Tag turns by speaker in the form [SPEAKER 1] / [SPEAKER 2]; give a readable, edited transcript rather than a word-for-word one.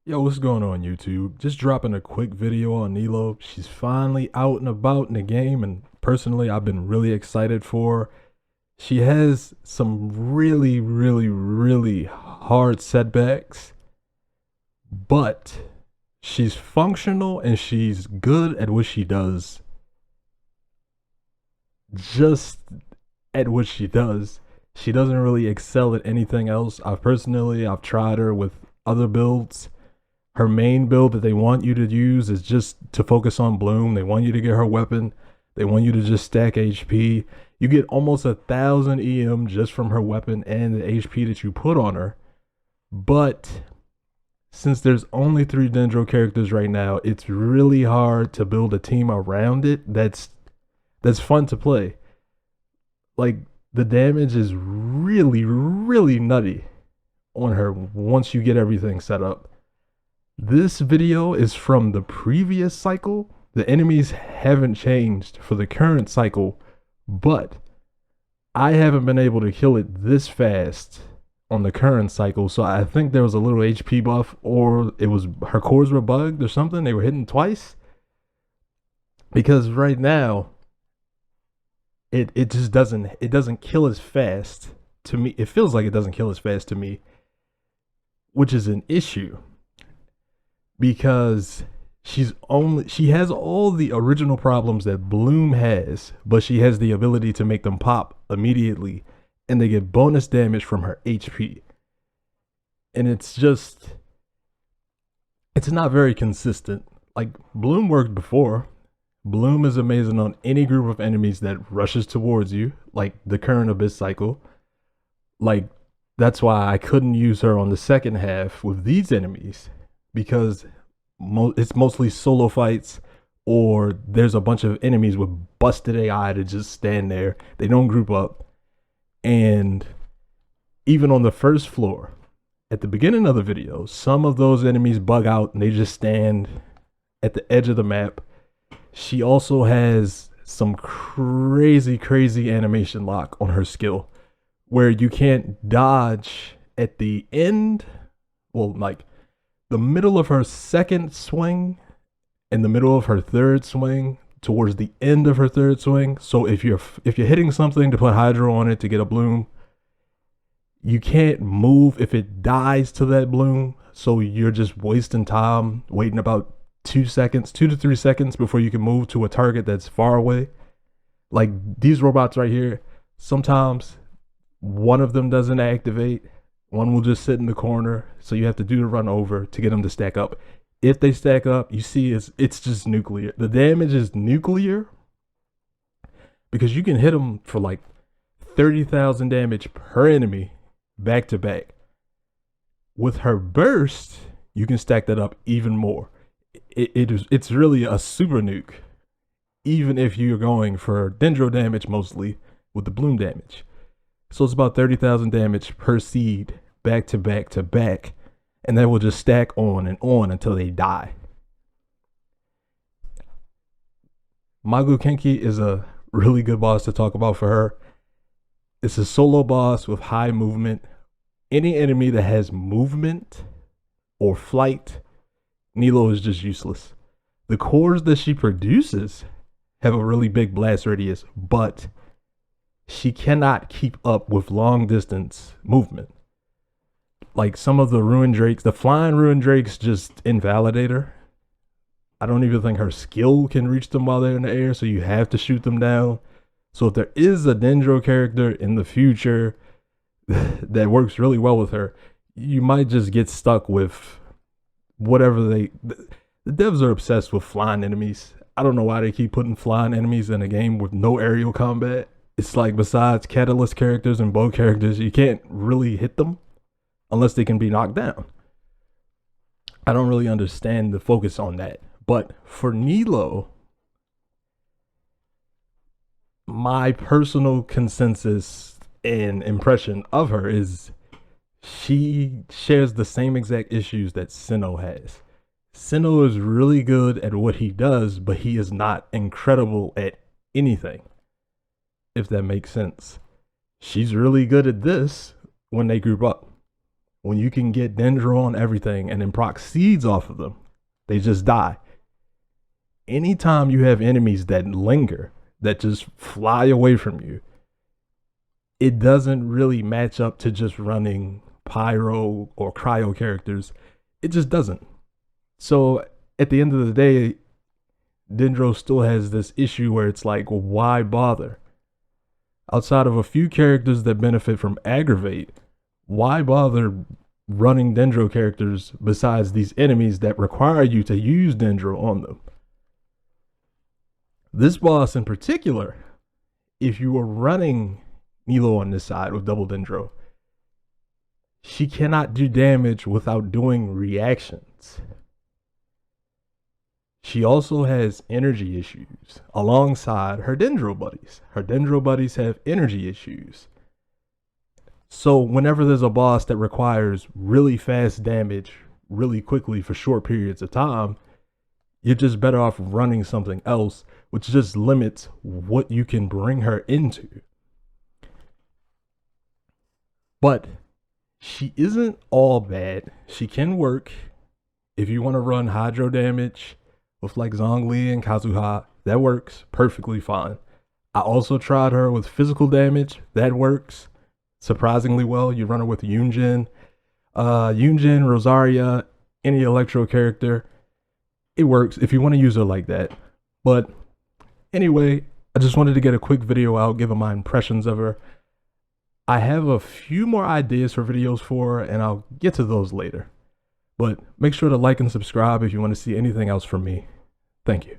[SPEAKER 1] Yo, what's going on YouTube? Just dropping a quick video on Nilou. She's finally out and about in the game, and personally, I've been really excited for her. She has some really hard setbacks, but she's functional and she's good at what she does. Just at what she does. She doesn't really excel at anything else. I've tried her with other builds. Her main build that they want you to use is just to focus on Bloom. They want you to get her weapon. They want you to just stack HP. You get almost 1,000 EM just from her weapon and the HP that you put on her. But since there's only 3 Dendro characters right now, it's really hard to build a team around it that's fun to play. Like, the damage is really nutty on her once you get everything set up. This video is from the previous cycle. The enemies haven't changed for the current cycle, but I haven't been able to kill it this fast on the current cycle. So I think there was a little HP buff, or it was her cores were bugged or something. They were hitting twice. Because right now it just doesn't kill as fast to me. It feels like it doesn't kill as fast to me, which is an issue because she has all the original problems that Bloom has, but she has the ability to make them pop immediately, and they get bonus damage from her HP. And it's not very consistent. Like, Bloom worked before. Bloom is amazing on any group of enemies that rushes towards you, like the current Abyss cycle. Like, that's why I couldn't use her on the second half with these enemies, because it's mostly solo fights, or there's a bunch of enemies with busted AI to just stand there. They don't group up. And even on the first floor, at the beginning of the video, some of those enemies bug out and they just stand at the edge of the map. She also has some crazy animation lock on her skill, where you can't dodge at the end. Well, like, the middle of her second swing and the middle of her third swing towards the end of her third swing. So if you're hitting something to put Hydro on it to get a Bloom, you can't move if it dies to that Bloom. So you're just wasting time waiting about 2 to 3 seconds before you can move to a target that's far away. Like, these robots right here, sometimes one of them doesn't activate. One will just sit in the corner, so you have to do the run over to get them to stack up. If they stack up, you see it's just nuclear. The damage is nuclear because you can hit them for like 30,000 damage per enemy back to back. With her burst, you can stack that up even more. It's really a super nuke, even if you're going for Dendro damage mostly with the Bloom damage. So it's about 30,000 damage per seed back to back, and that will just stack on and on until they die. Magu Kenki is a really good boss to talk about for her. It's a solo boss with high movement. Any enemy that has movement or flight, Nilou is just useless. The cores that she produces have a really big blast radius, but she cannot keep up with long distance movement. Like, some of the Ruin Drakes, the flying Ruin Drakes just invalidate her. I don't even think her skill can reach them while they're in the air, so you have to shoot them down. So if there is a Dendro character in the future that works really well with her, you might just get stuck with whatever the devs are obsessed with flying enemies. I don't know why they keep putting flying enemies in a game with no aerial combat. It's like, besides catalyst characters and bow characters, you can't really hit them unless they can be knocked down. I don't really understand the focus on that. But for Nilou, my personal consensus and impression of her is she shares the same exact issues that Sinnoh has. Sinnoh is really good at what he does, but he is not incredible at anything, if that makes sense. She's really good at this when they group up. when you can get Dendro on everything and then proc seeds off of them, they just die. Anytime you have enemies that linger, that just fly away from you, it doesn't really match up to just running pyro or cryo characters. It just doesn't. So at the end of the day, Dendro still has this issue where it's like, well, why bother? Outside of a few characters that benefit from aggravate, why bother running Dendro characters besides these enemies that require you to use Dendro on them? This boss in particular, if you were running Nilou on this side with double Dendro, she cannot do damage without doing reactions. She also has energy issues alongside her Dendro buddies. Her Dendro buddies have energy issues. So whenever there's a boss that requires really fast damage really quickly for short periods of time, you're just better off running something else, which just limits what you can bring her into. But she isn't all bad. She can work if you want to run hydro damage with like Zhongli and Kazuha. That works perfectly fine. I also tried her with physical damage. That works surprisingly well. You run her with Yunjin, Rosaria, any electro character. It works if you want to use her like that. But anyway, I just wanted to get a quick video out, giving my impressions of her. I have a few more ideas for videos for her, and I'll get to those later. But make sure to like and subscribe if you want to see anything else from me. Thank you.